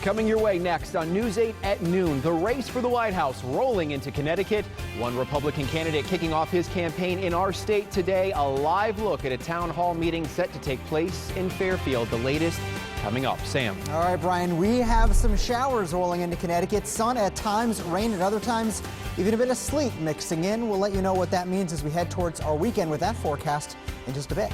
Coming your way next on News 8 at noon, the race for the White House rolling into Connecticut. One Republican candidate kicking off his campaign in our state today. A live look at a town hall meeting set to take place in Fairfield. The latest coming up. Sam. All right, Brian, we have some showers rolling into Connecticut. Sun at times, rain at other times, even a bit of sleet mixing in. We'll let you know what that means as we head towards our weekend with that forecast in just a bit.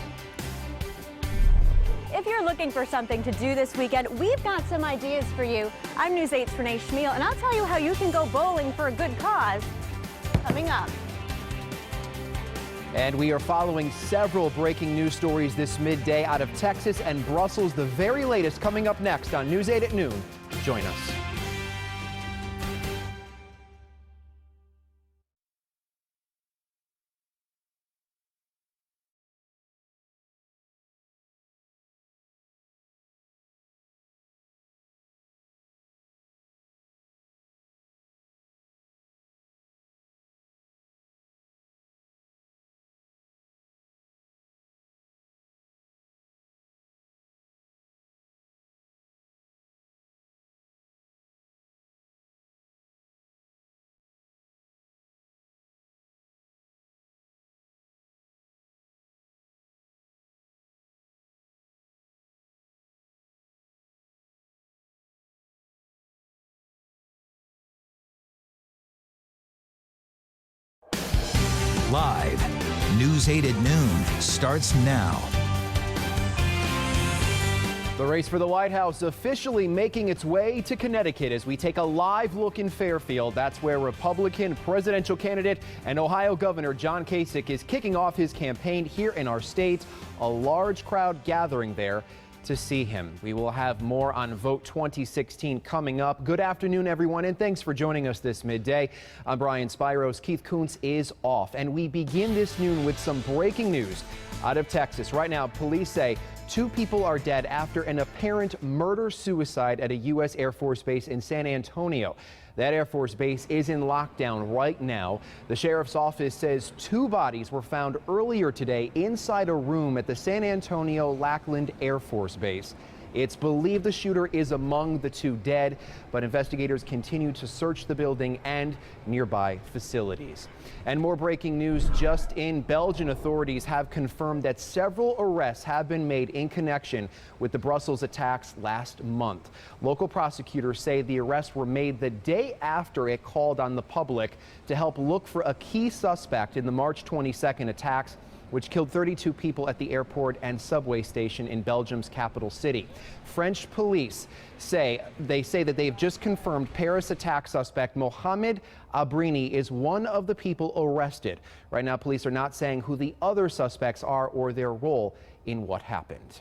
If you're looking for something to do this weekend, we've got some ideas for you. I'm News 8's Renee Schmiel, and I'll tell you how you can go bowling for a good cause coming up. And we are following several breaking news stories this midday out of Texas and Brussels. The very latest coming up next on News 8 at noon. Join us. Live, News 8 at noon starts now. The race for the White House officially making its way to Connecticut as we take a live look in Fairfield. That's where Republican presidential candidate and Ohio Governor John Kasich is kicking off his campaign here in our state. A large crowd gathering there to see him. We will have more on Vote 2016 coming up. Good afternoon, everyone, and thanks for joining us this midday. I'm Brian Spyros. Keith Kuntz is off, and we begin this noon with some breaking news out of Texas. Right now, police say 2 people are dead after an apparent murder-suicide at a U.S. Air Force base in San Antonio. That Air Force base is in lockdown right now. The sheriff's office says 2 bodies were found earlier today inside a room at the San Antonio Lackland Air Force Base. It's believed the shooter is among the 2 dead, but investigators continue to search the building and nearby facilities. And more breaking news just in. Belgian authorities have confirmed that several arrests have been made in connection with the Brussels attacks last month. Local prosecutors say the arrests were made the day after it called on the public to help look for a key suspect in the March 22nd attacks, which killed 32 people at the airport and subway station in Belgium's capital city. French police say that they've just confirmed Paris attack suspect Mohamed Abrini is one of the people arrested. Right now, police are not saying who the other suspects are or their role in what happened.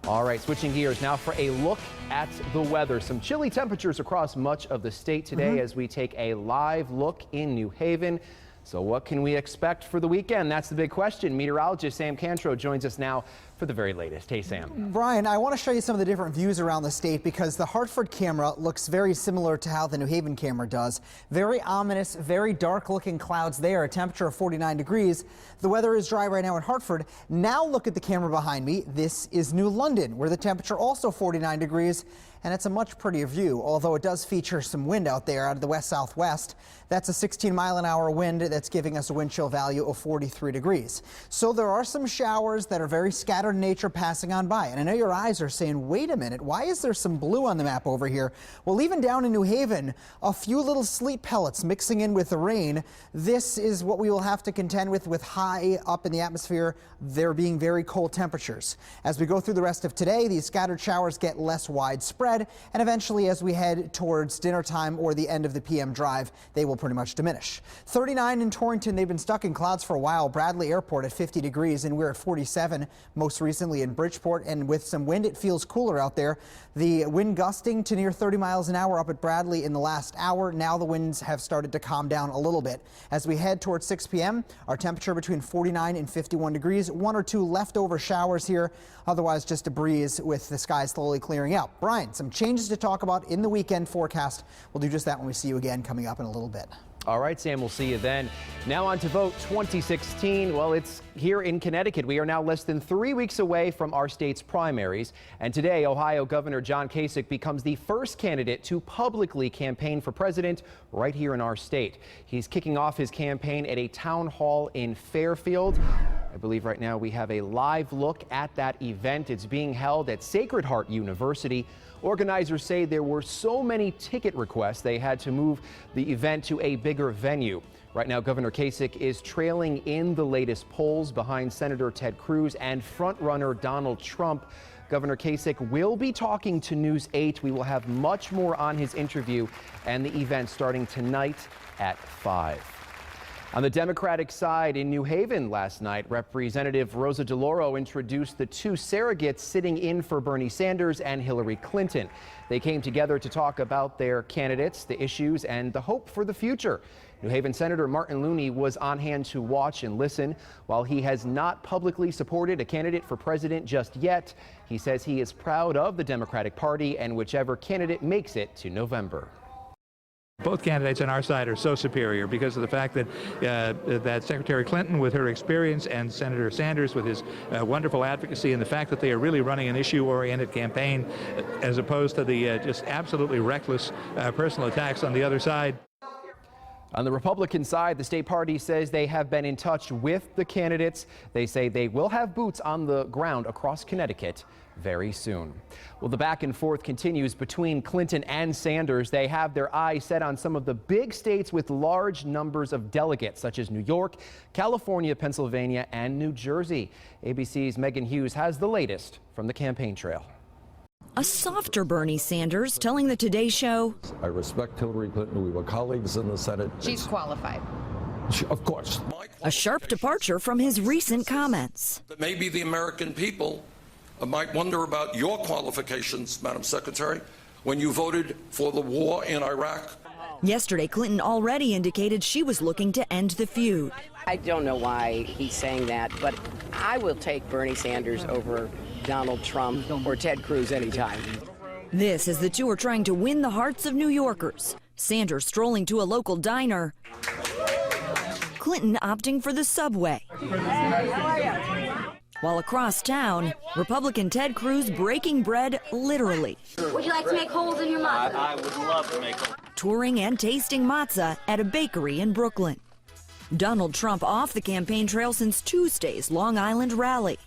All right, switching gears now for a look at the weather. Some chilly temperatures across much of the state today as we take a live look in New Haven. So what can we expect for the weekend? That's the big question. Meteorologist Sam Cantro joins us now for the very latest. Hey, Sam. Brian, I want to show you some of the different views around the state because the Hartford camera looks very similar to how the New Haven camera does. Very ominous, very dark looking clouds there, a temperature of 49 degrees. The weather is dry right now in Hartford. Now look at the camera behind me. This is New London, where the temperature also 49 degrees. And it's a much prettier view, although it does feature some wind out there out of the west-southwest. That's a 16-mile-an-hour wind that's giving us a wind chill value of 43 degrees. So there are some showers that are very scattered in nature passing on by. And I know your eyes are saying, wait a minute, why is there some blue on the map over here? Well, even down in New Haven, a few little sleet pellets mixing in with the rain. This is what we will have to contend with high up in the atmosphere, there being very cold temperatures. As we go through the rest of today, these scattered showers get less widespread. And eventually, as we head towards dinner time or the end of the PM drive, they will pretty much diminish. 39 in Torrington. They've been stuck in clouds for a while. Bradley Airport at 50 degrees, and we're at 47 most recently in Bridgeport. And with some wind, it feels cooler out there. The wind gusting to near 30 miles an hour up at Bradley in the last hour. Now the winds have started to calm down a little bit. As we head towards 6 p.m., our temperature between 49 and 51 degrees. 1 or 2 leftover showers here. Otherwise, just a breeze with the sky slowly clearing out. Brian, some changes to talk about in the weekend forecast. We'll do just that when we see you again coming up in a little bit. All right, Sam, we'll see you then. Now on to vote 2016. Well, it's here in Connecticut. We are now less than 3 weeks away from our state's primaries. And today, Ohio Governor John Kasich becomes the first candidate to publicly campaign for president right here in our state. He's kicking off his campaign at a town hall in Fairfield. I believe right now we have a live look at that event. It's being held at Sacred Heart University. Organizers say there were so many ticket requests they had to move the event to a bigger venue. Right now, Governor Kasich is trailing in the latest polls behind Senator Ted Cruz and frontrunner Donald Trump. Governor Kasich will be talking to News 8. We will have much more on his interview and the event starting tonight at 5. On the Democratic side in New Haven last night, Representative Rosa DeLauro introduced the two surrogates sitting in for Bernie Sanders and Hillary Clinton. They came together to talk about their candidates, the issues, and the hope for the future. New Haven Senator Martin Looney was on hand to watch and listen. While he has not publicly supported a candidate for president just yet, he says he is proud of the Democratic Party and whichever candidate makes it to November. Both candidates on our side are so superior because of the fact that that Secretary Clinton with her experience and Senator Sanders with his wonderful advocacy and the fact that they are really running an issue-oriented campaign as opposed to the just absolutely reckless personal attacks on the other side. On the Republican side, the state party says they have been in touch with the candidates. They say they will have boots on the ground across Connecticut very soon. Well, the back and forth continues between Clinton and Sanders. They have their eyes set on some of the big states with large numbers of delegates, such as New York, California, Pennsylvania, and New Jersey. ABC's Megan Hughes has the latest from the campaign trail. A softer Bernie Sanders telling the Today Show, I respect Hillary Clinton. We were colleagues in the Senate. She's qualified. Of course. a sharp departure from his recent comments. But maybe the American people might wonder about your qualifications, Madam Secretary, when you voted for the war in Iraq. Yesterday, Clinton already indicated she was looking to end the feud. I don't know why he's saying that, but I will take Bernie Sanders over Donald Trump or Ted Cruz anytime. This as the two are trying to win the hearts of New Yorkers. Sanders strolling to a local diner. Clinton opting for the subway. While across town, Republican Ted Cruz breaking bread literally. Would you like to make holes in your matzah? I would love to make holes. Touring and tasting matzah at a bakery in Brooklyn. Donald Trump off the campaign trail since Tuesday's Long Island rally.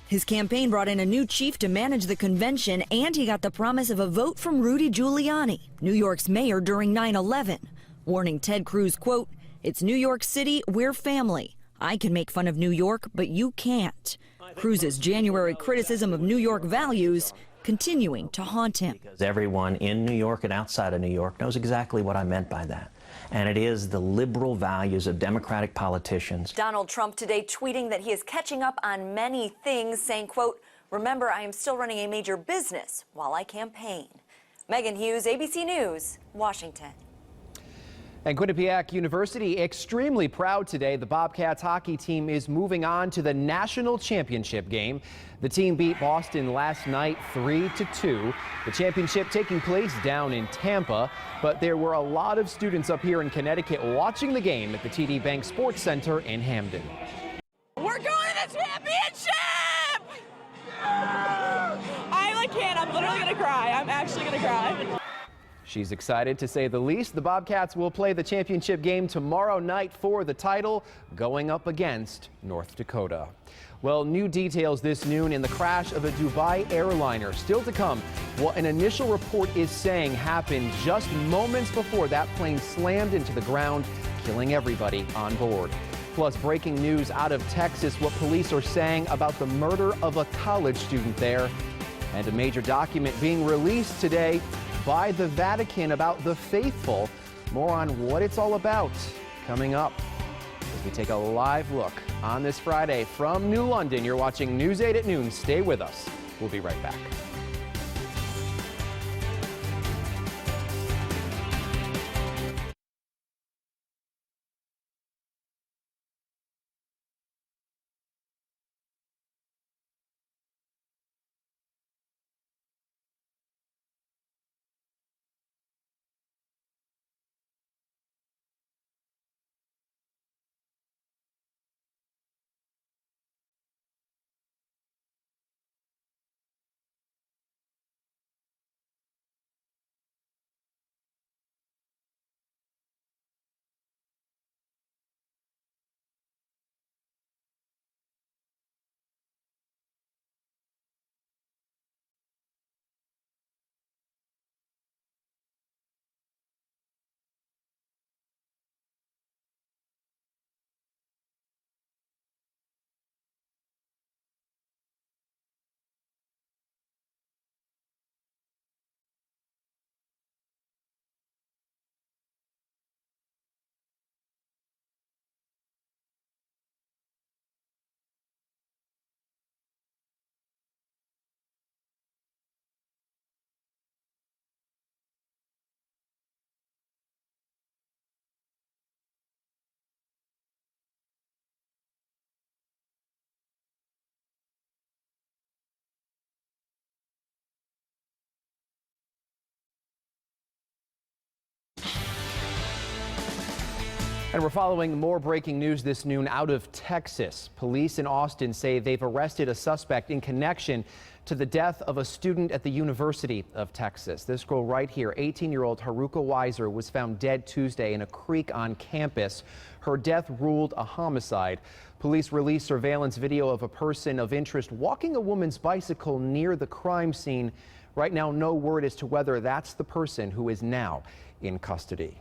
His campaign brought in a new chief to manage the convention, and he got the promise of a vote from Rudy Giuliani, New York's mayor during 9/11, warning Ted Cruz, quote, "It's New York City, we're family. I can make fun of New York, but you can't." Cruz's January criticism of New York values continuing to haunt him. Because everyone in New York and outside of New York knows exactly what I meant by that. And it is the liberal values of Democratic politicians. Donald Trump today tweeting that he is catching up on many things, saying, quote, "Remember, I am still running a major business while I campaign." Megan Hughes, ABC News, Washington. And Quinnipiac University extremely proud today. The Bobcats hockey team is moving on to the national championship game. The team beat Boston last night 3-2. The championship taking place down in Tampa, but there were a lot of students up here in Connecticut watching the game at the TD Bank Sports Center in Hamden. We're going to the championship! I can't. I'm literally going to cry. I'm actually going to cry. She's excited to say the least. The Bobcats will play the championship game tomorrow night for the title, going up against North Dakota. Well, new details this noon in the crash of a Dubai airliner. Still to come, what an initial report is saying happened just moments before that plane slammed into the ground, killing everybody on board. Plus, breaking news out of Texas, what police are saying about the murder of a college student there. And a major document being released today by the Vatican about the faithful. More on what it's all about coming up as we take a live look on this Friday from New London. You're watching News 8 at noon. Stay with us. We'll be right back. And we're following more breaking news this noon out of Texas. Police in Austin say they've arrested a suspect in connection to the death of a student at the University of Texas. This girl right here, 18-year-old Haruka Weiser, was found dead Tuesday in a creek on campus. Her death ruled a homicide. Police released surveillance video of a person of interest walking a woman's bicycle near the crime scene. Right now, no word as to whether that's the person who is now in custody.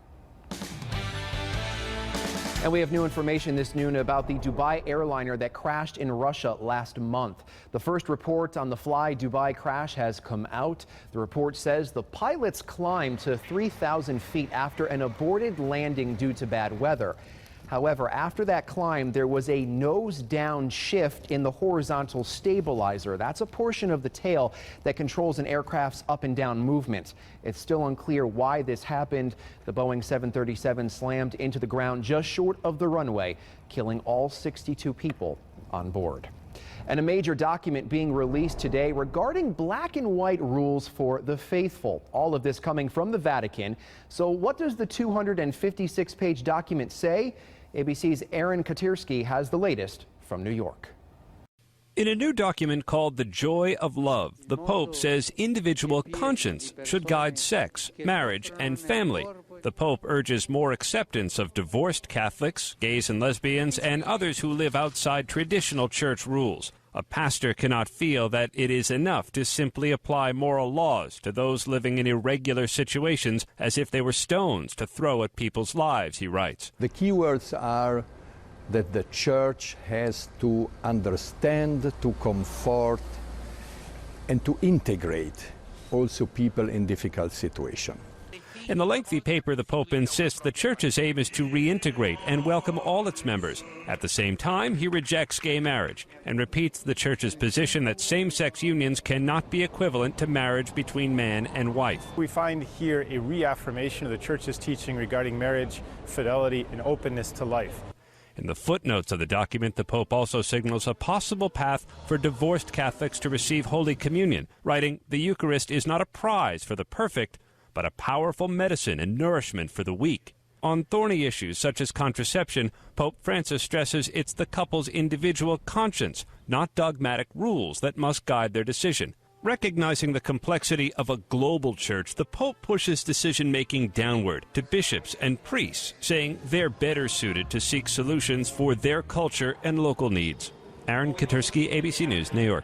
And we have new information this noon about the Dubai airliner that crashed in Russia last month. The first report on the Fly Dubai crash has come out. The report says the pilots climbed to 3,000 feet after an aborted landing due to bad weather. However, after that climb, there was a nose-down shift in the horizontal stabilizer. That's a portion of the tail that controls an aircraft's up and down movement. It's still unclear why this happened. The Boeing 737 slammed into the ground just short of the runway, killing all 62 people on board. And a major document being released today regarding black and white rules for the faithful. All of this coming from the Vatican. So what does the 256-page document say? ABC's Aaron Katersky has the latest from New York. In a new document called The Joy of Love, the Pope says individual conscience should guide sex, marriage, and family. The Pope urges more acceptance of divorced Catholics, gays and lesbians, and others who live outside traditional church rules. A pastor cannot feel that it is enough to simply apply moral laws to those living in irregular situations as if they were stones to throw at people's lives, he writes. The key words are that the church has to understand, to comfort, and to integrate also people in difficult situations. In the lengthy paper, the Pope insists the Church's aim is to reintegrate and welcome all its members. At the same time, he rejects gay marriage and repeats the Church's position that same-sex unions cannot be equivalent to marriage between man and wife. We find here a reaffirmation of the Church's teaching regarding marriage, fidelity, and openness to life. In the footnotes of the document, the Pope also signals a possible path for divorced Catholics to receive Holy Communion, writing, "The Eucharist is not a prize for the perfect, but a powerful medicine and nourishment for the weak." On thorny issues such as contraception, Pope Francis stresses it's the couple's individual conscience, not dogmatic rules, that must guide their decision. Recognizing the complexity of a global church, the Pope pushes decision-making downward to bishops and priests, saying they're better suited to seek solutions for their culture and local needs. Aaron Katersky, ABC News, New York.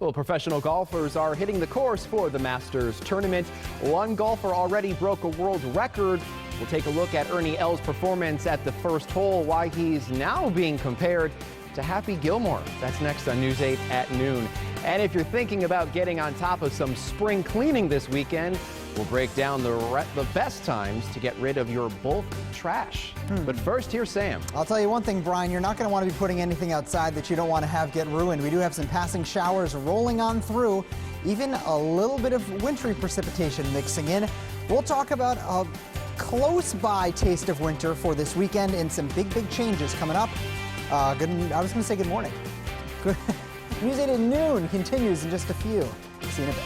Well, professional golfers are hitting the course for the Masters tournament. One golfer already broke a world record. We'll take a look at Ernie Els' performance at the first hole, why he's now being compared to Happy Gilmore. That's next on News 8 at noon. And if you're thinking about getting on top of some spring cleaning this weekend, we'll break down the best times to get rid of your bulk trash. But first, here's Sam. I'll tell you one thing, Brian, you're not going to want to be putting anything outside that you don't want to have get ruined. We do have some passing showers rolling on through, even a little bit of wintry precipitation mixing in. We'll talk about a close-by taste of winter for this weekend and some big changes coming up. I was going to say good morning. News 8 at noon continues in just a few. See you in a bit.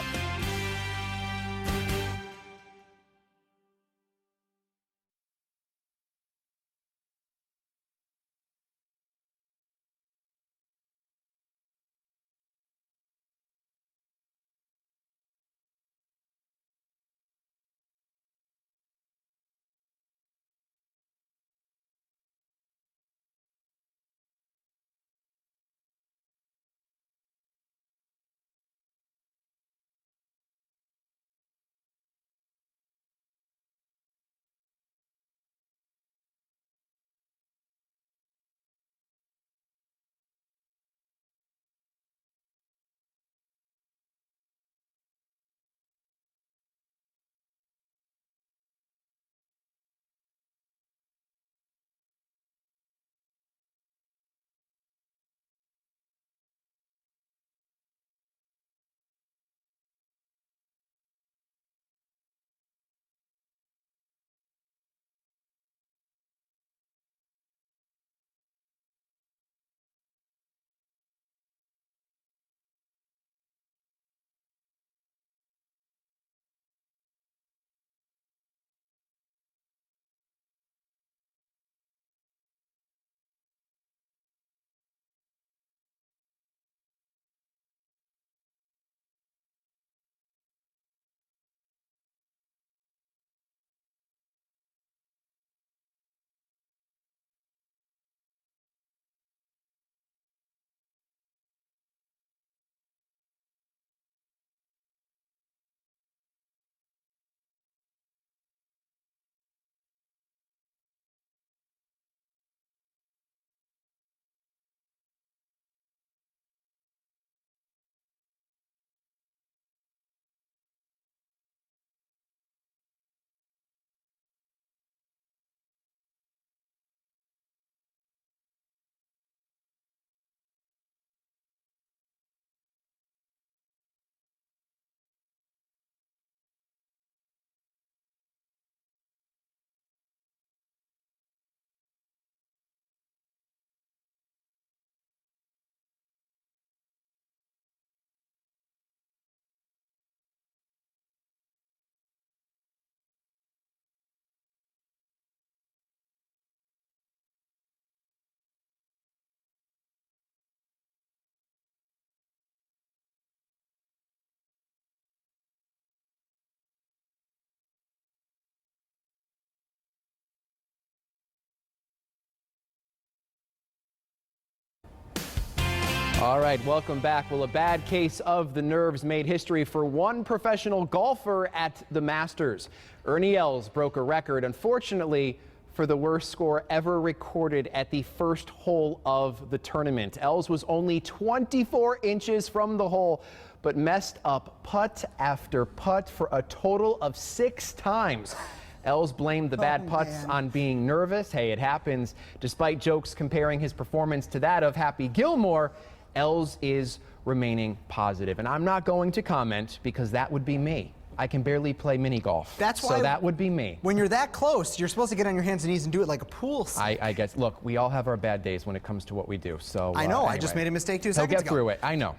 All right, welcome back. Well, a bad case of the nerves made history for one professional golfer at the Masters. Ernie Els broke a record, unfortunately, for the worst score ever recorded at the first hole of the tournament. Els was only 24 inches from the hole, but messed up putt after putt for a total of 6 times. Els blamed the bad putts on being nervous. Hey, it happens. Despite jokes comparing his performance to that of Happy Gilmore, Els is remaining positive. And I'm not going to comment because that would be me. I can barely play mini golf. That's why. So that would be me. When you're that close, you're supposed to get on your hands and knees and do it like a pool. I guess. Look, we all have our bad days when it comes to what we do. So I know. Anyway. I just made a mistake 2 seconds ago. He'll get through it. I know.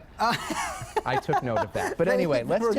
I took note of that. But anyway, let's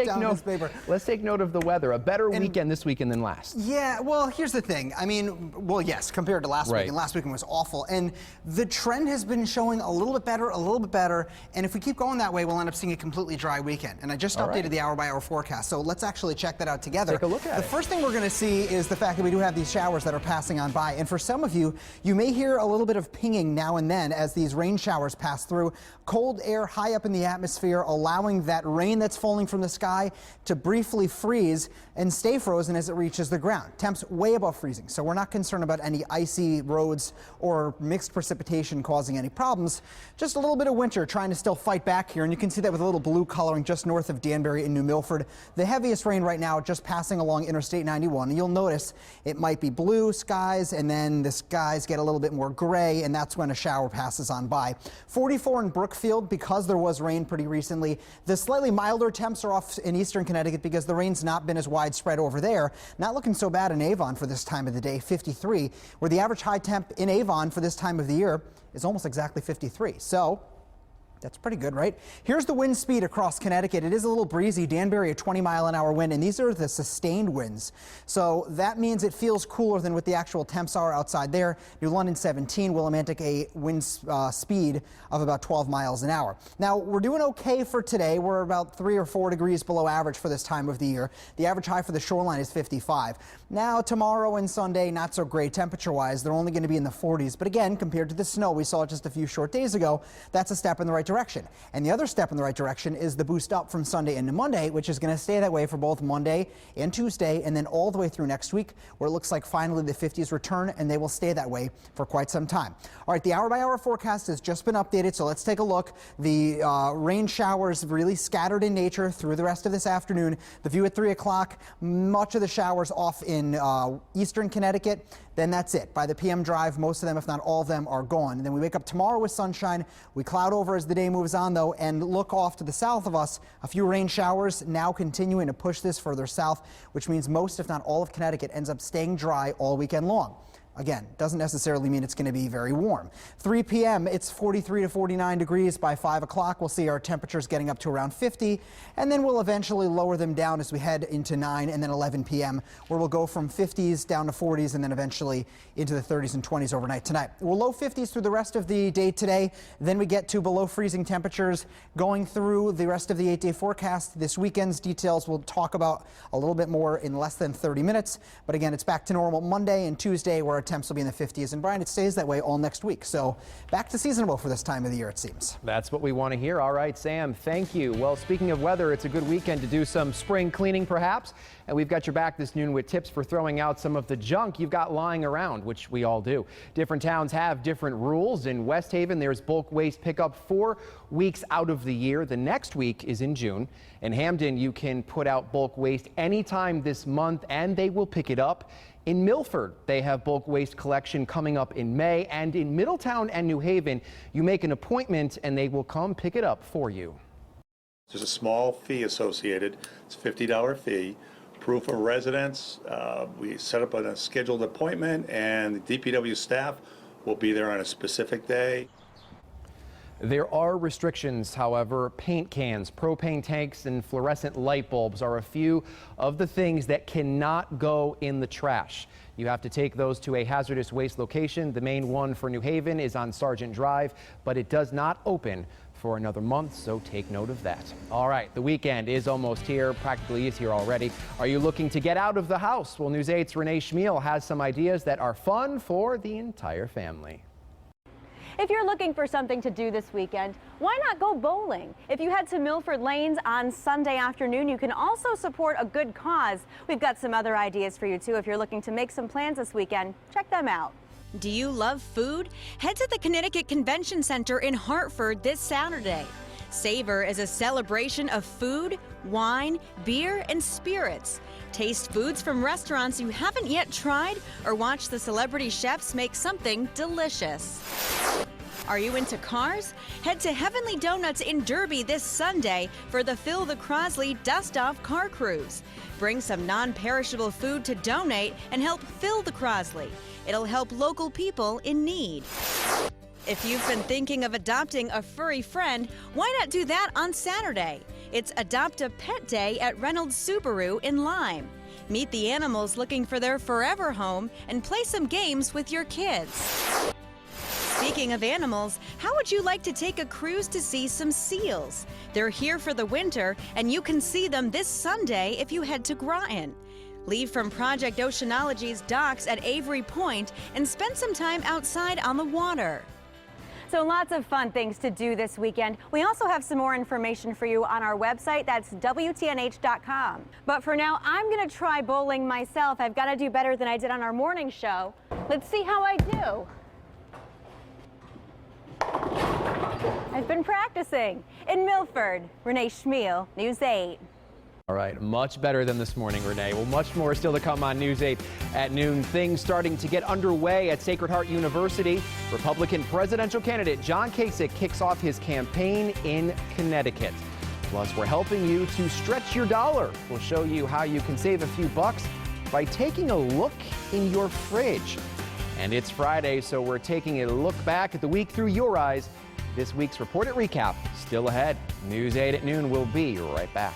take note of the weather. A better weekend this weekend than last. Yeah, well, here's the thing. I mean, well, yes, compared to last weekend. Last weekend was awful. And the trend has been showing a little bit better, a little bit better. And if we keep going that way, we'll end up seeing a completely dry weekend. And I just updated the hour-by-hour forecast. So let's actually check that out together. Take a look at it. The first thing we're going to see is the fact that we do have these showers that are passing on by. And for some of you, you may hear a little bit of pinging now and then as these rain showers pass through. Cold air high up in the atmosphere, allowing that rain that's falling from the sky to briefly freeze and stay frozen as it reaches the ground. Temps way above freezing, so we're not concerned about any icy roads or mixed precipitation causing any problems. Just a little bit of winter trying to still fight back here, and you can see that with a little blue coloring just north of Danbury in New Milford. The heaviest rain right now just passing along Interstate 91, and you'll notice it might be blue skies, and then the skies get a little bit more gray, and that's when a shower passes on by. 44 in Brookfield because there was rain pretty recently. The slightly milder temps are off in eastern Connecticut because the rain's not been as widespread over there. Not looking so bad in Avon for this time of the day, 53, where the average high temp in Avon for this time of the year is almost exactly 53. So that's pretty good, right? Here's the wind speed across Connecticut. It is a little breezy. Danbury, a 20-mile-an-hour wind, and these are the sustained winds. So that means it feels cooler than what the actual temps are outside there. New London, 17. Willimantic, a wind speed of about 12 miles an hour. Now, we're doing okay for today. We're about 3 or 4 degrees below average for this time of the year. The average high for the shoreline is 55. Now, tomorrow and Sunday, not so great temperature-wise. They're only going to be in the 40s. But again, compared to the snow we saw just a few short days ago, that's a step in the right direction. And the other step in the right direction is the boost up from Sunday into Monday, which is going to stay that way for both Monday and Tuesday, and then all the way through next week, where it looks like finally the 50s return, and they will stay that way for quite some time. All right, the hour-by-hour forecast has just been updated, so let's take a look. The rain showers really scattered in nature through the rest of this afternoon. The view at 3 o'clock, much of the showers off in eastern Connecticut. Then that's it. By the PM drive, most of them, if not all of them, are gone. And then we wake up tomorrow with sunshine. We cloud over as the day moves on, though, and look off to the south of us. A few rain showers now continuing to push this further south, which means most, if not all, of Connecticut ends up staying dry all weekend long. Again, doesn't necessarily mean it's going to be very warm. 3 p.m., it's 43 to 49 degrees. By 5 o'clock, we'll see our temperatures getting up to around 50, and then we'll eventually lower them down as we head into 9 and then 11 p.m., where we'll go from 50s down to 40s and then eventually into the 30s and 20s overnight tonight. We're low 50s through the rest of the day today. Then we get to below freezing temperatures going through the rest of the 8-day forecast. This weekend's details we'll talk about a little bit more in less than 30 minutes. But again, it's back to normal Monday and Tuesday, where our temps will be in the 50s. And Brian, it stays that way all next week. So back to seasonable for this time of the year, it seems. That's what we want to hear. All right, Sam, thank you. Well, speaking of weather, it's a good weekend to do some spring cleaning, perhaps. And we've got your back this noon with tips for throwing out some of the junk you've got lying around, which we all do. Different towns have different rules. In West Haven, there's bulk waste pickup 4 weeks out of the year. The next week is in June. In Hamden, you can put out bulk waste anytime this month, and they will pick it up. In Milford, they have bulk waste collection coming up in May, and in Middletown and New Haven, you make an appointment and they will come pick it up for you. There's a small fee associated. It's a $50 fee. Proof of residence. We set up a scheduled appointment, and the DPW staff will be there on a specific day. There are restrictions, however. Paint cans, propane tanks, and fluorescent light bulbs are a few of the things that cannot go in the trash. You have to take those to a hazardous waste location. The main one for New Haven is on Sargent Drive, but it does not open for another month, so take note of that. All right, the weekend is almost here, practically is here already. Are you looking to get out of the house? Well, News 8's Renee Schmiel has some ideas that are fun for the entire family. If you're looking for something to do this weekend, why not go bowling? If you head to Milford Lanes on Sunday afternoon, you can also support a good cause. We've got some other ideas for you too. If you're looking to make some plans this weekend, check them out. Do you love food? Head to the Connecticut Convention Center in Hartford this Saturday. Savor is a celebration of food, wine, beer, and spirits. Taste foods from restaurants you haven't yet tried or watch the celebrity chefs make something delicious. Are you into cars? Head to Heavenly Donuts in Derby this Sunday for the Fill the Crosley Dust Off Car Cruise. Bring some non-perishable food to donate and help fill the Crosley. It'll help local people in need. If you've been thinking of adopting a furry friend, why not do that on Saturday? It's Adopt a Pet Day at Reynolds Subaru in Lyme. Meet the animals looking for their forever home and play some games with your kids. Speaking of animals, how would you like to take a cruise to see some seals? They're here for the winter, and you can see them this Sunday if you head to Groton. Leave from Project Oceanology's docks at Avery Point and spend some time outside on the water. So lots of fun things to do this weekend. We also have some more information for you on our website. That's WTNH.com. But for now, I'm going to try bowling myself. I've got to do better than I did on our morning show. Let's see how I do. I've been practicing. In Milford, Renee Schmiel, News 8. All right, much better than this morning, Renee. Well, much more still to come on News 8 at noon. Things starting to get underway at Sacred Heart University. Republican presidential candidate John Kasich kicks off his campaign in Connecticut. Plus, we're helping you to stretch your dollar. We'll show you how you can save a few bucks by taking a look in your fridge. And it's Friday, so we're taking a look back at the week through your eyes. This week's Report It Recap still ahead. News 8 at noon. We'll be right back.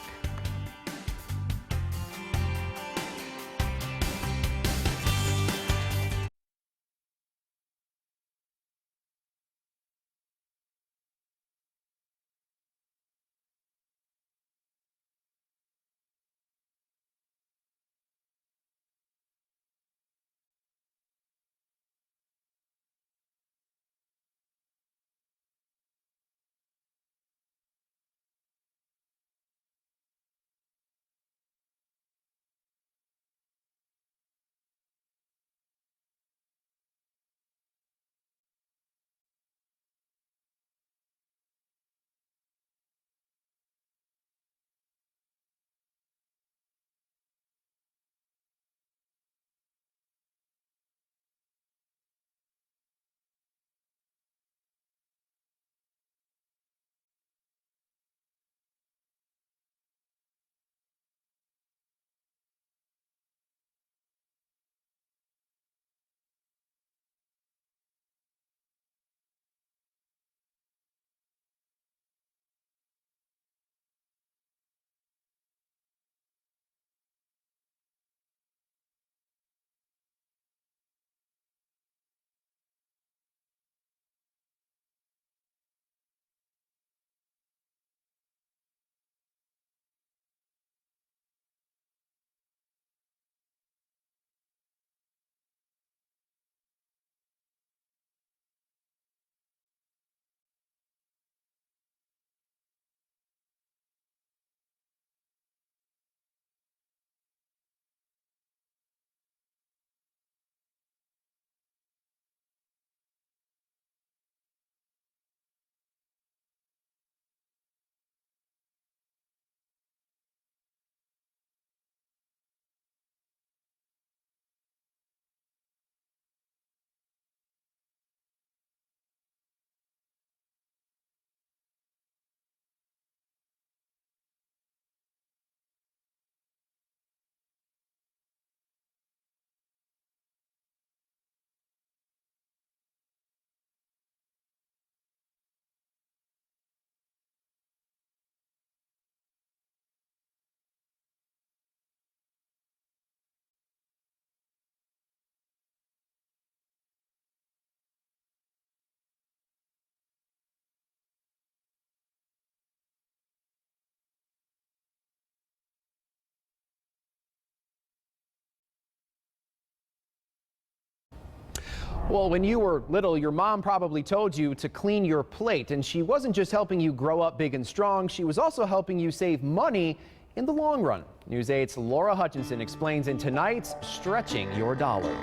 Well, when you were little, your mom probably told you to clean your plate, and she wasn't just helping you grow up big and strong, she was also helping you save money in the long run. News 8's Laura Hutchinson explains in tonight's Stretching Your Dollar.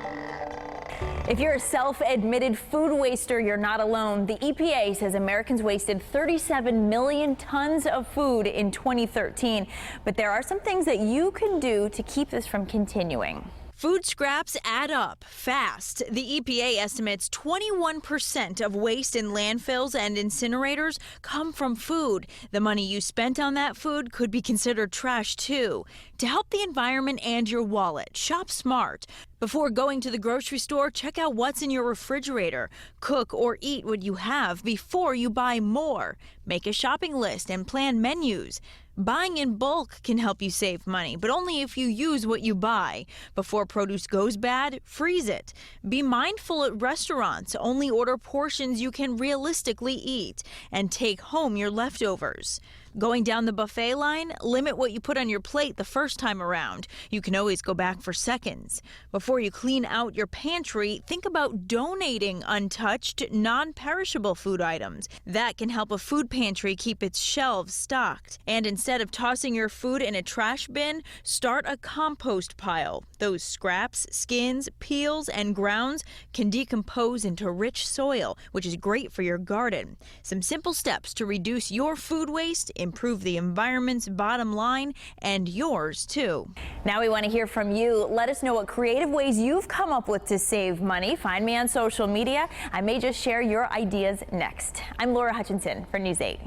If you're a self-admitted food waster, you're not alone. The EPA says Americans wasted 37 million tons of food in 2013. But there are some things that you can do to keep this from continuing. Food scraps add up fast. The EPA estimates 21% of waste in landfills and incinerators come from food. The money you spent on that food could be considered trash too. To help the environment and your wallet, shop smart. Before going to the grocery store, check out what's in your refrigerator. Cook or eat what you have before you buy more. Make a shopping list and plan menus. Buying in bulk can help you save money, but only if you use what you buy. Before produce goes bad, freeze it. Be mindful at restaurants. Only order portions you can realistically eat and take home your leftovers. Going down the buffet line, limit what you put on your plate the first time around. You can always go back for seconds. Before you clean out your pantry, think about donating untouched, non-perishable food items. That can help a food pantry keep its shelves stocked. And instead of tossing your food in a trash bin, start a compost pile. Those scraps, skins, peels, and grounds can decompose into rich soil, which is great for your garden. Some simple steps to reduce your food waste, improve the environment's bottom line, and yours too. Now we want to hear from you. Let us know what creative ways you've come up with to save money. Find me on social media. I may just share your ideas next. I'm Laura Hutchinson for News 8.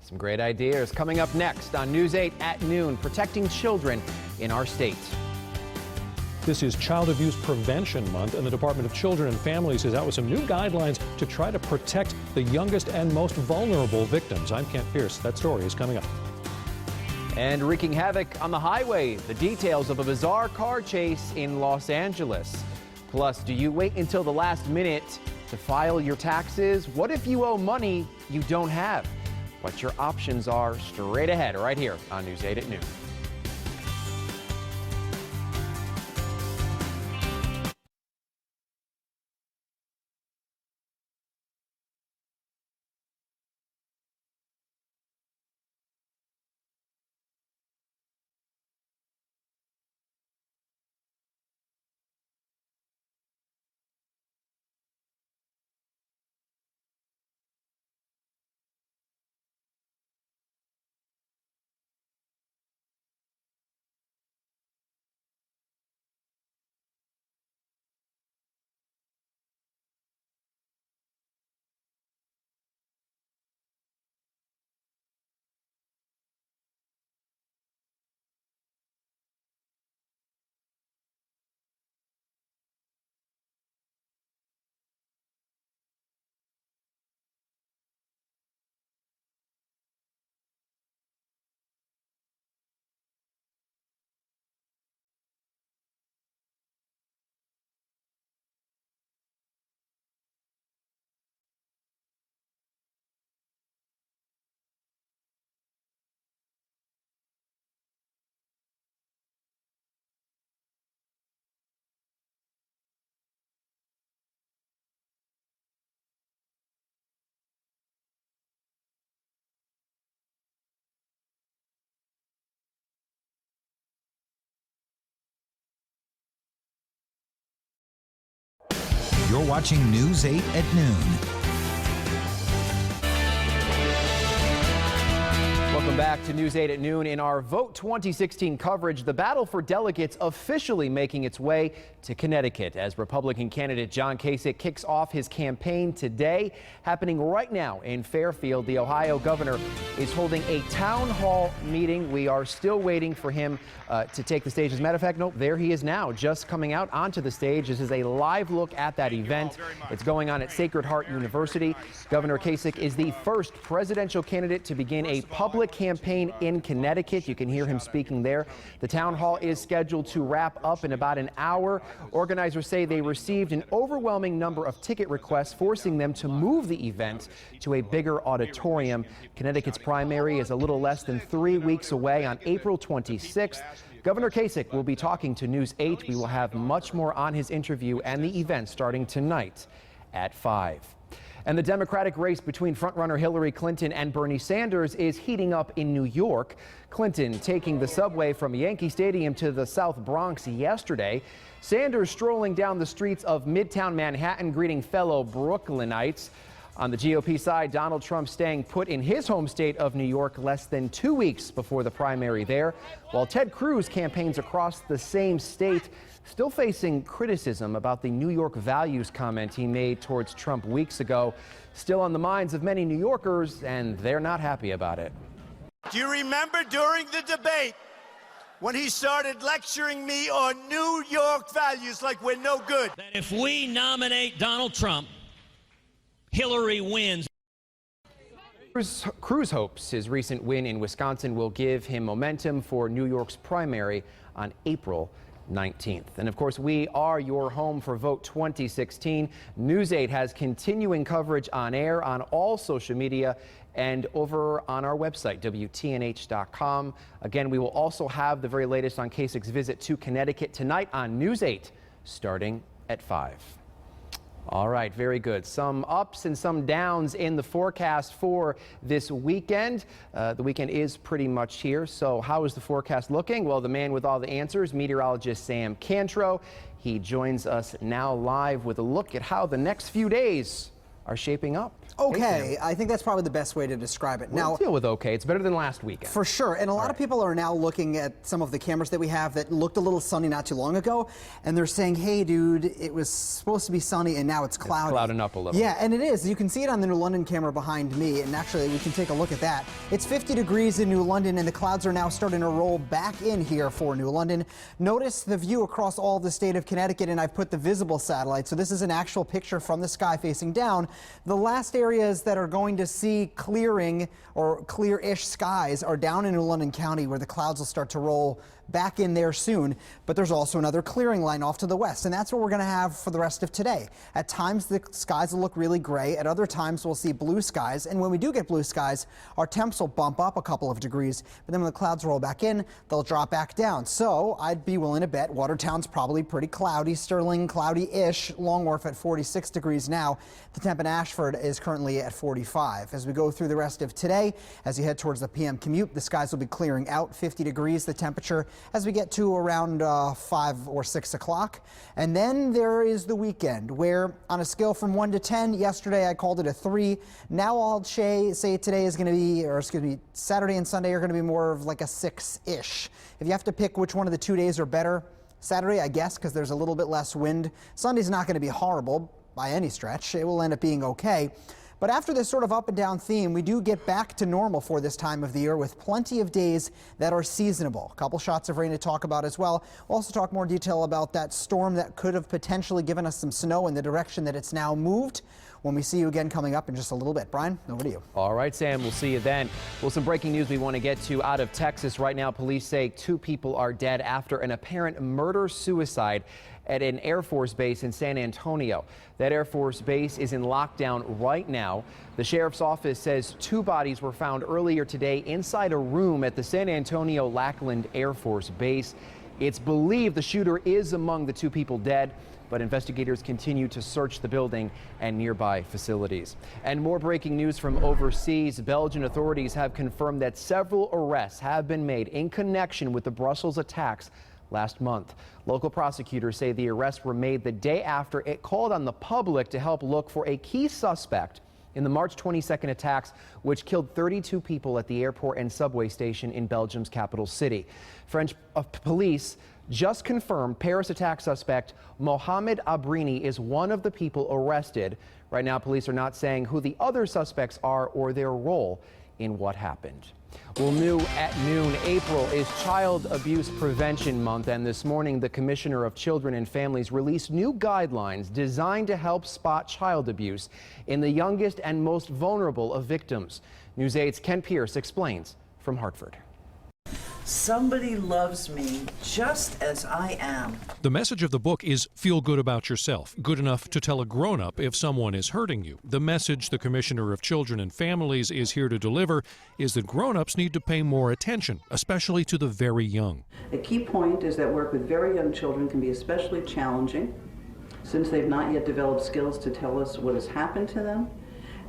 Some great ideas coming up next on News 8 at noon, protecting children in our state. This is Child Abuse Prevention Month, and the Department of Children and Families is out with some new guidelines to try to protect the youngest and most vulnerable victims. I'm Kent Pierce. That story is coming up. And wreaking havoc on the highway, the details of a bizarre car chase in Los Angeles. Plus, do you wait until the last minute to file your taxes? What if you owe money you don't have? What your options are straight ahead right here on News 8 at noon. You're watching News 8 at noon. Welcome back to News 8 at noon. In our Vote 2016 coverage, the battle for delegates officially making its way to Connecticut as Republican candidate John Kasich kicks off his campaign today. Happening right now in Fairfield, the Ohio governor is holding a town hall meeting. We are still waiting for him to take the stage. As a matter of fact, no, there he is now, just coming out onto the stage. This is a live look at that event. It's going on at Sacred Heart University. Governor Kasich is the first presidential candidate to begin a public campaign in Connecticut. You can hear him speaking there. The town hall is scheduled to wrap up in about an hour. Organizers say they received an overwhelming number of ticket requests, forcing them to move the event to a bigger auditorium. Connecticut's primary is a little less than 3 weeks away on April 26th. Governor Kasich will be talking to News 8. We will have much more on his interview and the event starting tonight at 5. And the Democratic race between frontrunner Hillary Clinton and Bernie Sanders is heating up in New York. Clinton taking the subway from Yankee Stadium to the South Bronx yesterday. Sanders strolling down the streets of Midtown Manhattan greeting fellow Brooklynites. On the GOP side, Donald Trump staying put in his home state of New York less than 2 weeks before the primary there, while Ted Cruz campaigns across the same state, still facing criticism about the New York values comment he made towards Trump weeks ago. Still on the minds of many New Yorkers, and they're not happy about it. Do you remember during the debate when he started lecturing me on New York values like we're no good? That if we nominate Donald Trump, Hillary wins. Cruz hopes his recent win in Wisconsin will give him momentum for New York's primary on April 19th. And of course, we are your home for Vote 2016. News 8 has continuing coverage on air, on all social media, and over on our website, WTNH.com. Again, we will also have the very latest on Kasich's visit to Connecticut tonight on News 8, starting at 5. All right, very good. Some ups and some downs in the forecast for this weekend. The weekend is pretty much here. So how is the forecast looking? Well, the man with all the answers, meteorologist Sam Cantro. He joins us now live with a look at how the next few days are shaping up. Okay, I think that's probably the best way to describe it. We'll deal with okay. It's better than last weekend. For sure. And a lot of people are now looking at some of the cameras that we have that looked a little sunny not too long ago, and they're saying, hey, dude, it was supposed to be sunny and now it's cloudy. It's clouding up a little. Yeah, and it is. You can see it on the New London camera behind me, and actually we can take a look at that. It's 50 degrees in New London, and the clouds are now starting to roll back in here for New London. Notice the view across all of the state of Connecticut, and I've put the visible satellite. So this is an actual picture from the sky facing down. The last areas that are going to see clearing or clear-ish skies are down in New London County, where the clouds will start to roll back in there soon. But there's also another clearing line off to the west, and that's what we're going to have for the rest of today. At times the skies will look really gray. At other times we'll see blue skies, and when we do get blue skies, our temps will bump up a couple of degrees, but then when the clouds roll back in, they'll drop back down. So I'd be willing to bet Watertown's probably pretty cloudy, Sterling cloudy-ish, Long Wharf at 46 degrees now. The temp in Ashford is currently at 45. As we go through the rest of today, as you head towards the PM commute, the skies will be clearing out, 50 degrees the temperature as we get to around 5 or 6 o'clock. And then there is the weekend, where on a scale from 1 to 10, yesterday I called it a 3. Now I'll say today is going to be, or excuse me, Saturday and Sunday are going to be more of like a 6-ish. If you have to pick which one of the 2 days are better, Saturday, I guess, because there's a little bit less wind. Sunday's not going to be horrible by any stretch. It will end up being okay. But after this sort of up and down theme, we do get back to normal for this time of the year, with plenty of days that are seasonable. A couple shots of rain to talk about as well. We'll also talk more detail about that storm that could have potentially given us some snow in the direction that it's now moved, when we see you again coming up in just a little bit. Brian, over to you. All right, Sam, we'll see you then. Well, some breaking news we want to get to out of Texas right now. Police say 2 people are dead after an apparent murder-suicide at an Air Force base in San Antonio. That Air Force base is in lockdown right now. The sheriff's office says 2 bodies were found earlier today inside a room at the San Antonio Lackland Air Force Base. It's believed the shooter is among the 2 people dead, but investigators continue to search the building and nearby facilities. And more breaking news from overseas. Belgian authorities have confirmed that several arrests have been made in connection with the Brussels attacks last month. Local prosecutors say the arrests were made the day after it called on the public to help look for a key suspect in the March 22nd attacks, which killed 32 people at the airport and subway station in Belgium's capital city. French police just confirmed Paris attack suspect Mohamed Abrini is one of the people arrested. Right now, police are not saying who the other suspects are or their role in what happened. Well, new at noon, April is Child Abuse Prevention Month, and this morning the Commissioner of Children and Families released new guidelines designed to help spot child abuse in the youngest and most vulnerable of victims. News 8's Ken Pierce explains from Hartford. Somebody loves me just as I am. The message of the book is feel good about yourself, good enough to tell a grown-up if someone is hurting you. The message the Commissioner of Children and Families is here to deliver is that grown-ups need to pay more attention, especially to the very young. A key point is that work with very young children can be especially challenging since they've not yet developed skills to tell us what has happened to them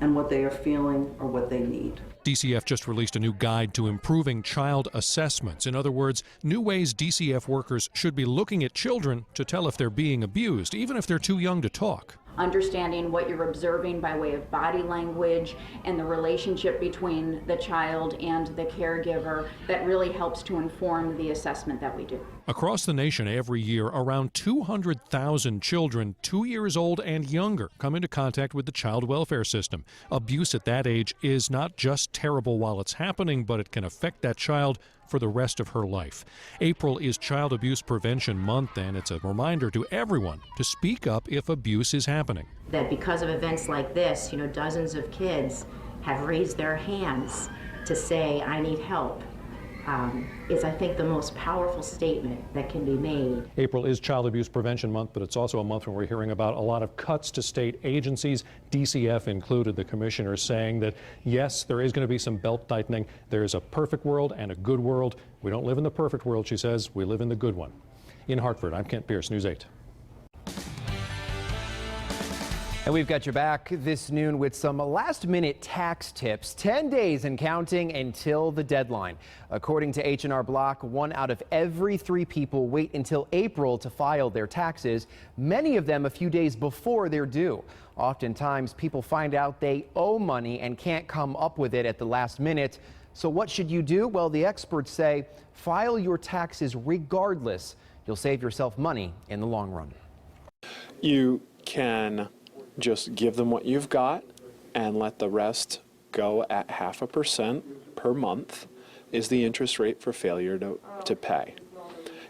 and what they are feeling or what they need. DCF just released a new guide to improving child assessments. In other words, new ways DCF workers should be looking at children to tell if they're being abused, even if they're too young to talk. Understanding what you're observing by way of body language and the relationship between the child and the caregiver, that really helps to inform the assessment that we do. Across the nation every year, around 200,000 children 2 years old and younger come into contact with the child welfare system. Abuse at that age is not just terrible while it's happening, but it can affect that child for the rest of her life. April is Child Abuse Prevention Month, and it's a reminder to everyone to speak up if abuse is happening. That because of events like this, dozens of kids have raised their hands to say, I need help, is, I think, the most powerful statement that can be made. April is Child Abuse Prevention Month, but it's also a month when we're hearing about a lot of cuts to state agencies, DCF included. The commissioner saying that, yes, there is going to be some belt tightening. There is a perfect world and a good world. We don't live in the perfect world, she says. We live in the good one. In Hartford, I'm Kent Pierce, News 8. And we've got you back this noon with some last-minute tax tips. 10 days and counting until the deadline. According to H&R Block, 1 out of every 3 people wait until April to file their taxes, many of them a few days before they're due. Oftentimes, people find out they owe money and can't come up with it at the last minute. So what should you do? Well, the experts say file your taxes regardless. You'll save yourself money in the long run. You can just give them what you've got and let the rest go at 0.5% per month is the interest rate for failure to pay.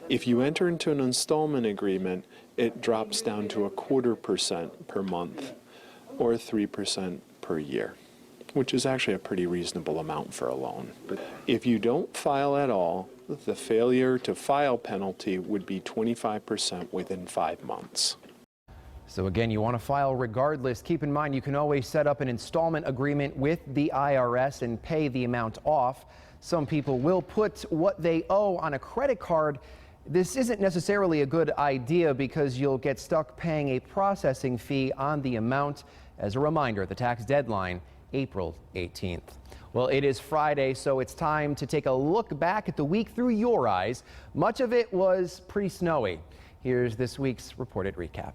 If you enter into an installment agreement, it drops down to 0.25% per month or 3% per year, which is actually a pretty reasonable amount for a loan. If you don't file at all, the failure to file penalty would be 25% within 5 months. So again, you want to file regardless. Keep in mind, you can always set up an installment agreement with the IRS and pay the amount off. Some people will put what they owe on a credit card. This isn't necessarily a good idea because you'll get stuck paying a processing fee on the amount. As a reminder, the tax deadline, April 18th. Well, it is Friday, so it's time to take a look back at the week through your eyes. Much of it was pretty snowy. Here's this week's reported recap.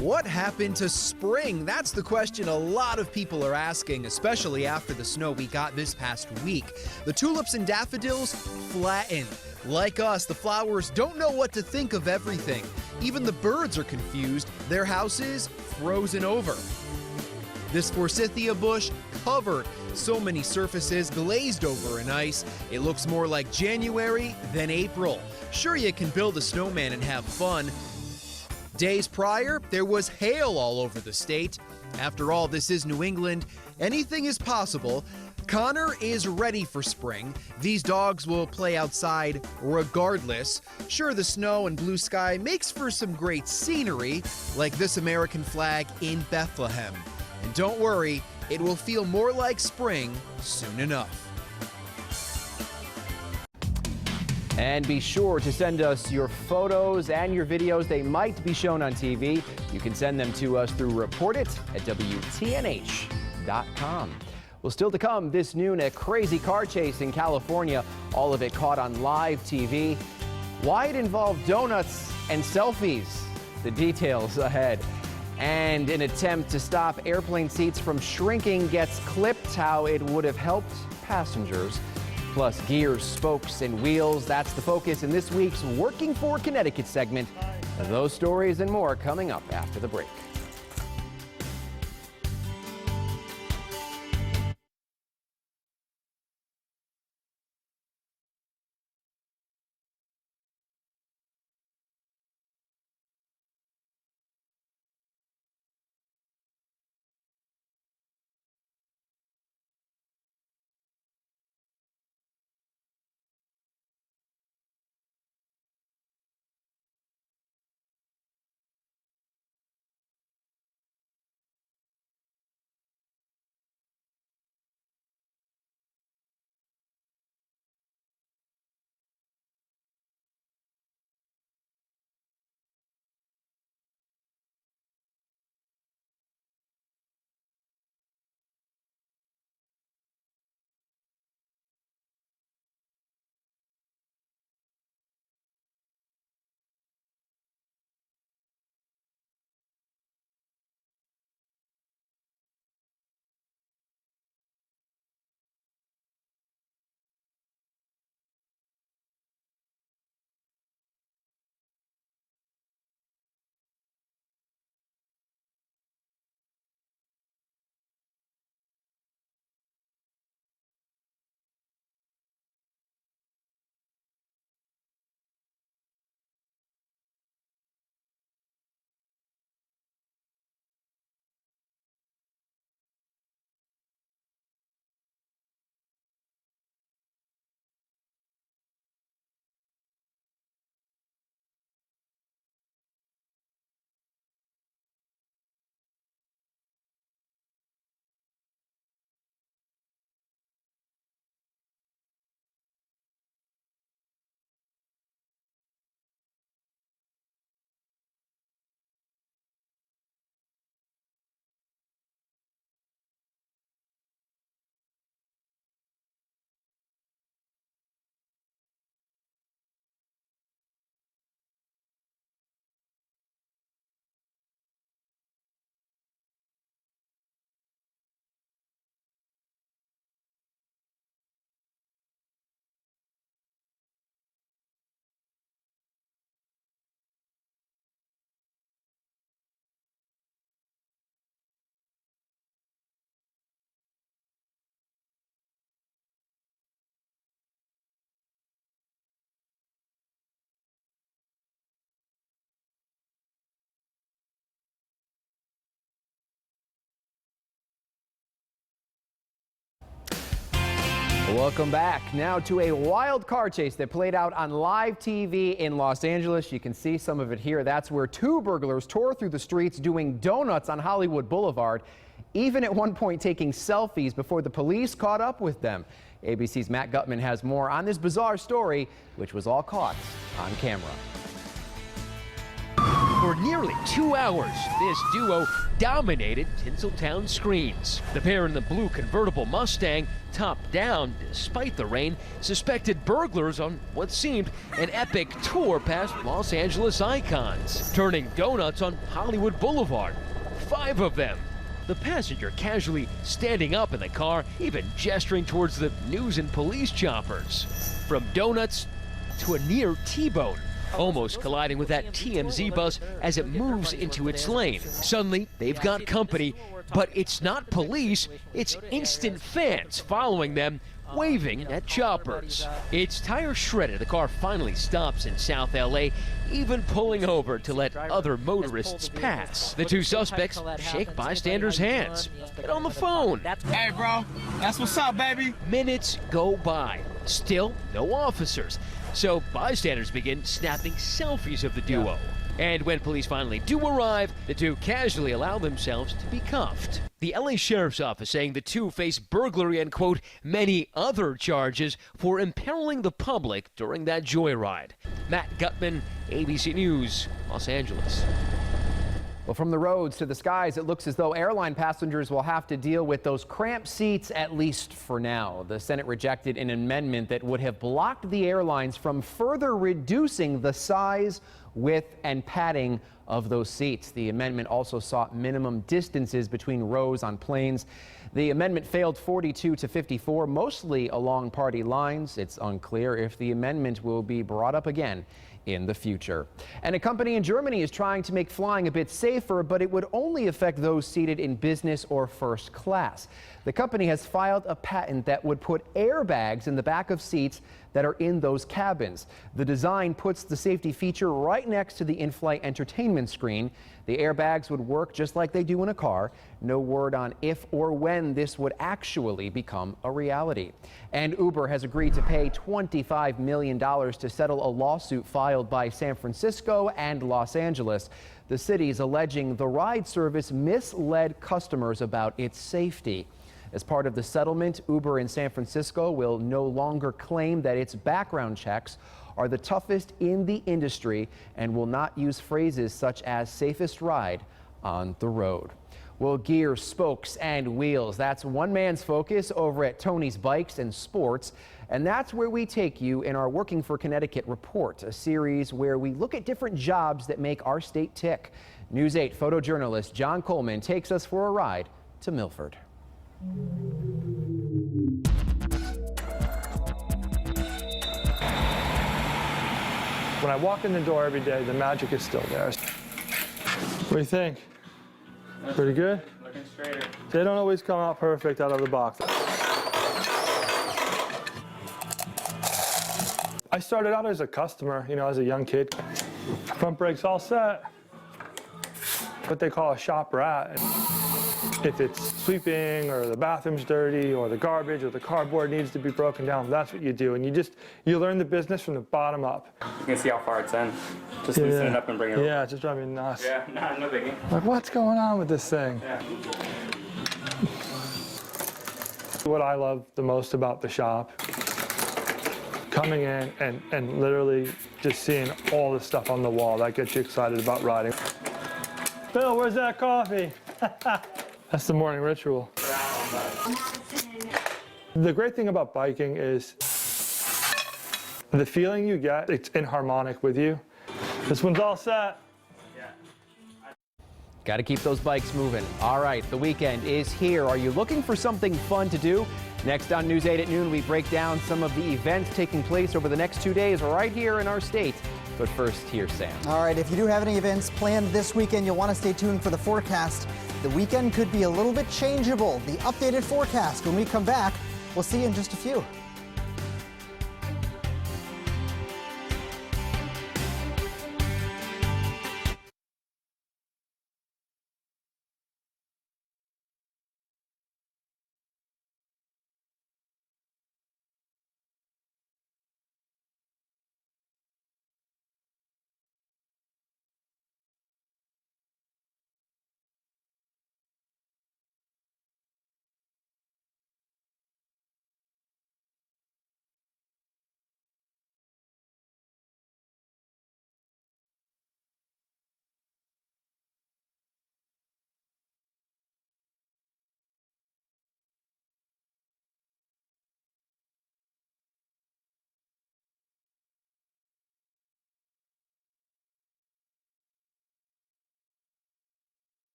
What happened to spring? That's the question a lot of people are asking, especially after the snow we got this past week. The tulips and daffodils flattened. Like us, the flowers don't know what to think of everything. Even the birds are confused. Their houses frozen over. This forsythia bush covered. So many surfaces glazed over in ice. It looks more like January than April. Sure, you can build a snowman and have fun. Days prior, there was hail all over the state. After all, this is New England. Anything is possible. Connor is ready for spring. These dogs will play outside regardless. Sure, the snow and blue sky makes for some great scenery, like this American flag in Bethlehem. And don't worry, it will feel more like spring soon enough. And be sure to send us your photos and your videos. They might be shown on TV. You can send them to us through reportit@WTNH.com. Well, still to come this noon, a crazy car chase in California. All of it caught on live TV. Why it involved donuts and selfies. The details ahead. And an attempt to stop airplane seats from shrinking gets clipped. How it would have helped passengers. Plus gears, spokes, and wheels. That's the focus in this week's Working for Connecticut segment. Those stories and more coming up after the break. Welcome back. Now to a wild car chase that played out on live TV in Los Angeles. You can see some of it here. That's where two burglars tore through the streets doing donuts on Hollywood Boulevard, even at one point taking selfies before the police caught up with them. ABC's Matt Gutman has more on this bizarre story, which was all caught on camera. For nearly 2 hours, this duo dominated Tinseltown screens. The pair in the blue convertible Mustang, top down despite the rain, suspected burglars on what seemed an epic tour past Los Angeles icons, turning donuts on Hollywood Boulevard. 5 of them. The passenger casually standing up in the car, even gesturing towards the news and police choppers. From donuts to a near T-bone, almost colliding with that TMZ bus as it moves into its lane. Suddenly, they've got company, but it's not police, it's instant fans following them, waving at choppers. Its tires shredded, the car finally stops in South LA, even pulling over to let other motorists pass. The two suspects shake bystanders' hands. Get on the phone. Hey, bro, that's what's up, baby. Minutes go by. Still no officers. So bystanders begin snapping selfies of the duo. And when police finally do arrive, the two casually allow themselves to be cuffed. The LA Sheriff's Office saying the two face burglary and, quote, many other charges for imperiling the public during that joyride. Matt Gutman, ABC News, Los Angeles. Well, from the roads to the skies, it looks as though airline passengers will have to deal with those cramped seats, at least for now. The Senate rejected an amendment that would have blocked the airlines from further reducing the size, width, and padding of those seats. The amendment also sought minimum distances between rows on planes. The amendment failed 42 to 54, mostly along party lines. It's unclear if the amendment will be brought up again in the future. And a company in Germany is trying to make flying a bit safer, but it would only affect those seated in business or first class. The company has filed a patent that would put airbags in the back of seats that are in those cabins. The design puts the safety feature right next to the in-flight entertainment screen. The airbags would work just like they do in a car. No word on if or when this would actually become a reality. And Uber has agreed to pay $25 million to settle a lawsuit filed by San Francisco and Los Angeles. The cities alleging the ride service misled customers about its safety. As part of the settlement, Uber in San Francisco will no longer claim that its background checks are the toughest in the industry and will not use phrases such as safest ride on the road. Well, gears, spokes, and wheels. That's one man's focus over at Tony's Bikes and Sports. And that's where we take you in our Working for Connecticut report, a series where we look at different jobs that make our state tick. News 8 photojournalist John Coleman takes us for a ride to Milford. When I walk in the door every day, the magic is still there. What do you think? Pretty good? Looking straighter. They don't always come out perfect out of the box. I started out as a customer, as a young kid. Front brake's all set. What they call a shop rat. If it's sweeping or the bathroom's dirty or the garbage or the cardboard needs to be broken down, that's what you do. And you learn the business from the bottom up. You can see how far it's in. Just loosen it up and bring it over. Yeah, just drive me nuts. Yeah, no biggie. Like, what's going on with this thing? Yeah. What I love the most about the shop, coming in and literally just seeing all the stuff on the wall, that gets you excited about riding. Bill, where's that coffee? That's the morning ritual. The great thing about biking is the feeling you get, it's in harmonic with you. This one's all set. Got to keep those bikes moving. All right, the weekend is here. Are you looking for something fun to do? Next on News 8 at noon, we break down some of the events taking place over the next 2 days right here in our state. But first, here's Sam. All right, if you do have any events planned this weekend, you'll want to stay tuned for the forecast. The weekend could be a little bit changeable. The updated forecast. When we come back, we'll see you in just a few.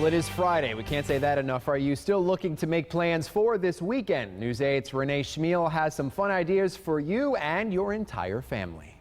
Well, it is Friday. We can't say that enough. Are you still looking to make plans for this weekend? News 8's Renee Schmiel has some fun ideas for you and your entire family.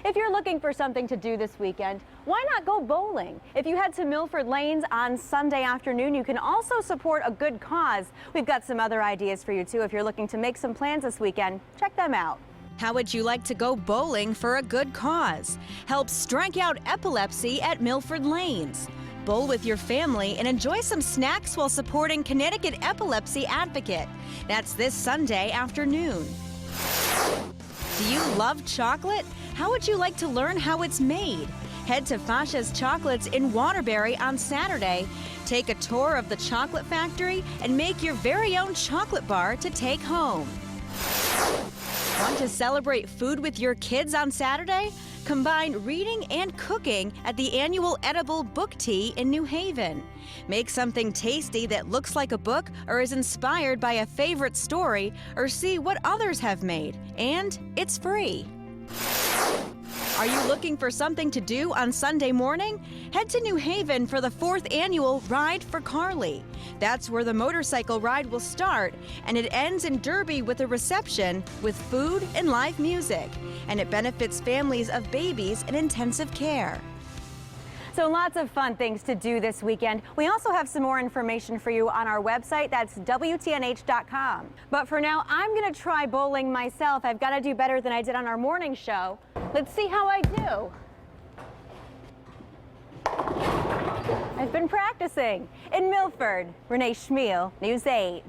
If you're looking for something to do this weekend, why not go bowling? If you head to Milford Lanes on Sunday afternoon, you can also support a good cause. We've got some other ideas for you too. If you're looking to make some plans this weekend, check them out. How would you like to go bowling for a good cause? Help strike out epilepsy at Milford Lanes. Bowl with your family and enjoy some snacks while supporting Connecticut Epilepsy Advocate. That's this Sunday afternoon. Do you love chocolate? How would you like to learn how it's made? Head to Fasha's Chocolates in Waterbury on Saturday. Take a tour of the chocolate factory and make your very own chocolate bar to take home. Want to celebrate food with your kids on Saturday? Combine reading and cooking at the annual Edible Book Tea in New Haven. Make something tasty that looks like a book or is inspired by a favorite story, or see what others have made. And it's free. Are you looking for something to do on Sunday morning? Head to New Haven for the 4th annual Ride for Carly. That's where the motorcycle ride will start, and it ends in Derby with a reception with food and live music. And it benefits families of babies in intensive care. So lots of fun things to do this weekend. We also have some more information for you on our website. That's WTNH.com. But for now, I'm going to try bowling myself. I've got to do better than I did on our morning show. Let's see how I do. I've been practicing. In Milford, Renee Schmiel, News 8.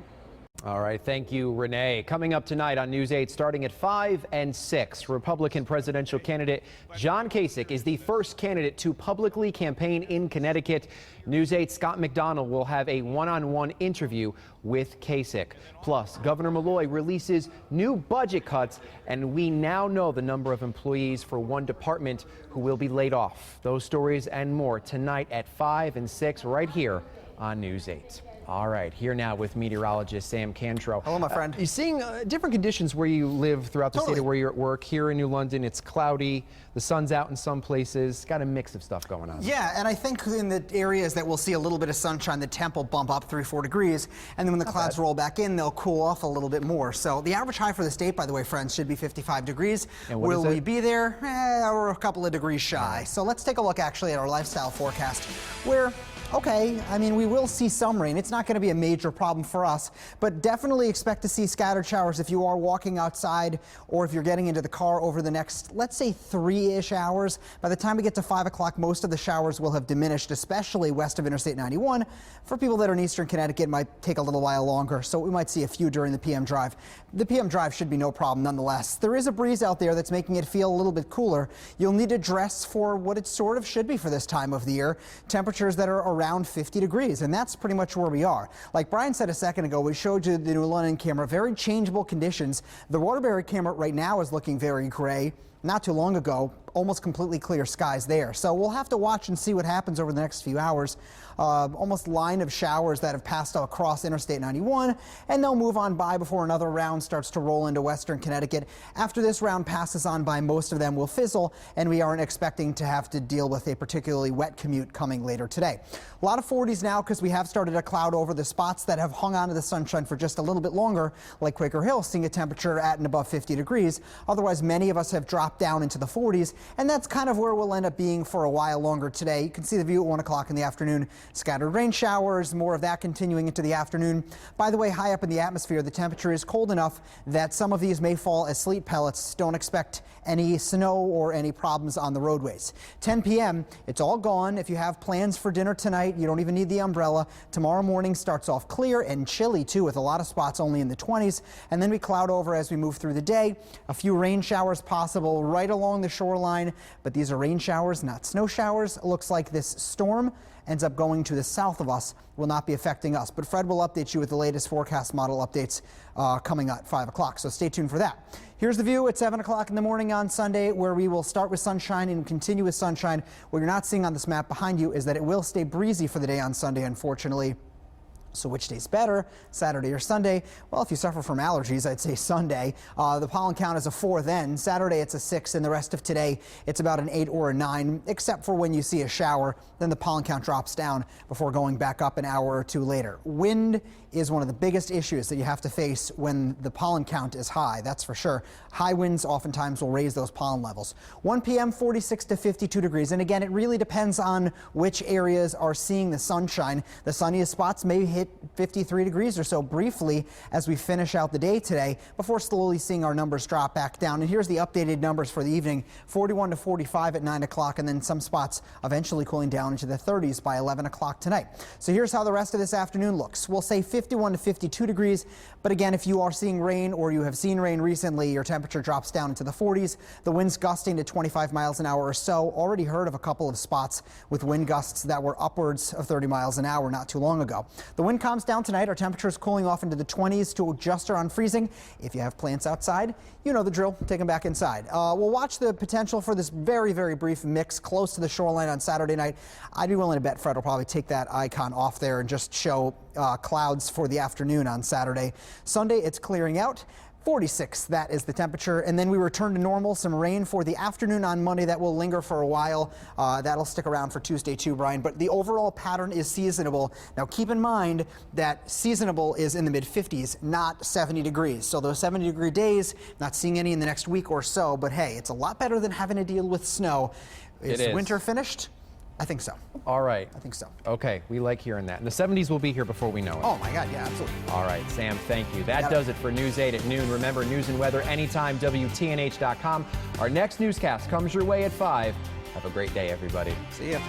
All right, thank you, Renee. Coming up tonight on News 8, starting at 5 and 6, Republican presidential candidate John Kasich is the first candidate to publicly campaign in Connecticut. News 8's Scott McDonald will have a one-on-one interview with Kasich. Plus, Governor Malloy releases new budget cuts, and we now know the number of employees for one department who will be laid off. Those stories and more tonight at 5 and 6 right here on News 8. All right, here now with meteorologist Sam Cantro. Hello, my friend. You're seeing different conditions where you live throughout the state of where you're at work. Here in New London, it's cloudy. The sun's out in some places. Got a mix of stuff going on. Yeah, and I think in the areas that we'll see a little bit of sunshine, the temp will bump up 3-4 degrees. And then when the clouds roll back in, they'll cool off a little bit more. So the average high for the state, by the way, friends, should be 55 degrees. And what Will is it? we be there? We're a couple of degrees shy. So let's take a look actually at our lifestyle forecast where okay, I mean, we will see some rain. It's not going to be a major problem for us, but definitely expect to see scattered showers if you are walking outside or if you're getting into the car over the next, let's say, 3-ish hours. By the time we get to 5 o'clock, most of the showers will have diminished, especially west of Interstate 91. For people that are in eastern Connecticut, it might take a little while longer, so we might see a few during the PM drive. The PM drive should be no problem nonetheless. There is a breeze out there that's making it feel a little bit cooler. You'll need to dress for what it sort of should be for this time of the year. Temperatures that are around 50 degrees, and that's pretty much where we are. Like Brian said a second ago, we showed you the New London camera, very changeable conditions. The Waterbury camera right now is looking very gray. Not too long ago, almost completely clear skies there. So we'll have to watch and see what happens over the next few hours. Almost line of showers that have passed across Interstate 91, and they'll move on by before another round starts to roll into western Connecticut. After this round passes on by, most of them will fizzle, and we aren't expecting to have to deal with a particularly wet commute coming later today. A lot of 40s now because we have started a cloud over the spots that have hung on to the sunshine for just a little bit longer, like Quaker Hill, seeing a temperature at and above 50 degrees. Otherwise, many of us have dropped down into the 40s, and that's kind of where we'll end up being for a while longer today. You can see the view at 1 o'clock in the afternoon. Scattered rain showers, more of that continuing into the afternoon. By the way, high up in the atmosphere, the temperature is cold enough that some of these may fall as sleet pellets. Don't expect any snow or any problems on the roadways. 10 p.m., it's all gone. If you have plans for dinner tonight, you don't even need the umbrella. Tomorrow morning starts off clear and chilly too, with a lot of spots only in the 20s. And then we cloud over as we move through the day. A few rain showers possible right along the shoreline, but these are rain showers, not snow showers. It looks like this storm ends up going to the south of us, will not be affecting us. But Fred will update you with the latest forecast model updates coming at 5 o'clock, so stay tuned for that. Here's the view at 7 o'clock in the morning on Sunday, where we will start with sunshine and continue with sunshine. What you're not seeing on this map behind you is that it will stay breezy for the day on Sunday, unfortunately. So which day's better, Saturday or Sunday? Well, if you suffer from allergies, I'd say Sunday. The pollen count is a 4 then. Saturday, it's a 6, and the rest of today, it's about an 8 or a 9, except for when you see a shower. Then the pollen count drops down before going back up an hour or two later. Wind is one of the biggest issues that you have to face when the pollen count is high, that's for sure. High winds oftentimes will raise those pollen levels. 1 p.m., 46 to 52 degrees. And again, it really depends on which areas are seeing the sunshine. The sunniest spots may hit 53 degrees or so briefly as we finish out the day today before slowly seeing our numbers drop back down. And here's the updated numbers for the evening: 41 to 45 at 9 o'clock, and then some spots eventually cooling down into the 30s by 11 o'clock tonight. So here's how the rest of this afternoon looks. We'll say 51 to 52 degrees. But again, if you are seeing rain or you have seen rain recently, your temperature drops down into the 40s. The winds gusting to 25 miles an hour or so. Already heard of a couple of spots with wind gusts that were upwards of 30 miles an hour not too long ago. The wind calms down tonight. Our temperatures cooling off into the 20s to just around freezing. If you have plants outside, you know the drill. Take them back inside. We'll watch the potential for this very, very brief mix close to the shoreline on Saturday night. I'd be willing to bet Fred will probably take that icon off there and just show clouds for the afternoon on Saturday. Sunday, it's clearing out. 46, that is the temperature, and then we return to normal. Some rain for the afternoon on Monday that will linger for a while. That'll stick around for Tuesday too, Brian, but the overall pattern is seasonable. Now keep in mind that seasonable is in the mid-50s, not 70 degrees. So those 70-degree days, not seeing any in the next week or so, but hey, it's a lot better than having to deal with snow. Is winter finished? I think so. All right. I think so. Okay, we like hearing that. And the 70s will be here before we know it. Oh my God, yeah, absolutely. All right, Sam, thank you. That does it for News 8 at noon. Remember, news and weather anytime, WTNH.com. Our next newscast comes your way at 5. Have a great day, everybody. See ya.